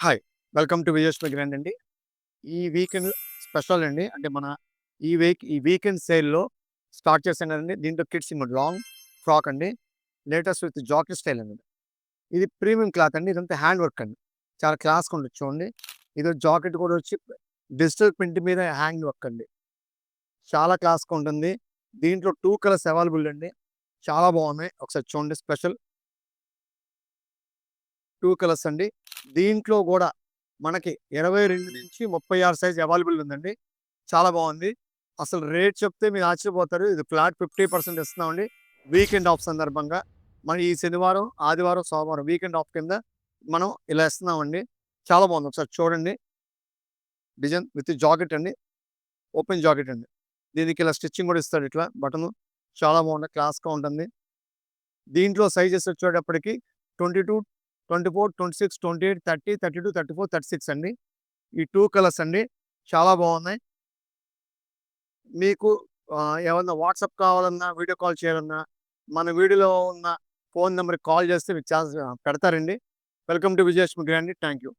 Hi. Welcome to Vijayalakshmi grand అండి. ఈ weekend special అండి. అంటే మన ఈ వీకెండ్ సేల్‌లో స్టార్ట్ చేశాం కదండీ. దీంట్లో కిడ్స్ లాంగ్ ఫ్రాక్ అండి. లేటెస్ట్ విత్ జాకీ స్టైల్ అండి. ఇది ప్రీమియం క్లాత్ అండి. ఇదంతా హ్యాండ్ వర్క్ అండి. చాలా క్లాస్‌గా ఉంటది చూడండి. ఇది జాకెట్ కూడా వచ్చి డిజిటల్ ప్రింట్ మీద హ్యాండ్ వర్క్ అండి. చాలా క్లాస్‌గా ఉంటుంది. దీంట్లో 2 కలర్స్ అవైలబుల్ అండి. చాలా బాగున్నాయి. ఒకసారి చూడండి స్పెషల్ 2 కలర్స్ అండి. దీంట్లో గూడా మనకి 22-36 సైజ్ అవైలబుల్ ఉందండి. చాలా బావుంది. అసలు రేట్ చెప్తే మీరు ఆశ్చర్యపోతారు. ఇది ఫ్లాట్ 50% ఇస్తున్నామండి. వీకెండ్ ఆఫ్ సందర్భంగా. మరి ఈ శనివారం, ఆదివారం, సోమవారం వీకెండ్ ఆఫ్ కింద మనం ఇలా ఇస్తున్నామండి. చాలా బావుంది. ఒకసారి చూడండి. డిజైన్ విత్ జాకెట్ అండి. ఓపెన్ జాకెట్ అండి. దీనికి ఇలా స్టిచ్చింగ్ గూడా ఇస్తాడు ఇట్లా బటను. చాలా బాగుంది. క్లాస్‌గా ఉంటుంది. దీంట్లో సైజెస్ వచ్చేటప్పటికి 22, 24, 26, 28, 30, 32, 34, 36 అండి. ఈ 2 కలర్స్ అండి. చాలా బాగున్నాయి. మీకు ఏమన్నా వాట్సాప్ కావాలన్నా, వీడియో కాల్ చేయాలన్నా, మన వీడియోలో ఉన్న ఫోను నంబర్‌కి కాల్ చేస్తే మీకు పెడతారండి. Welcome to Vijayalakshmi grand. Thank you.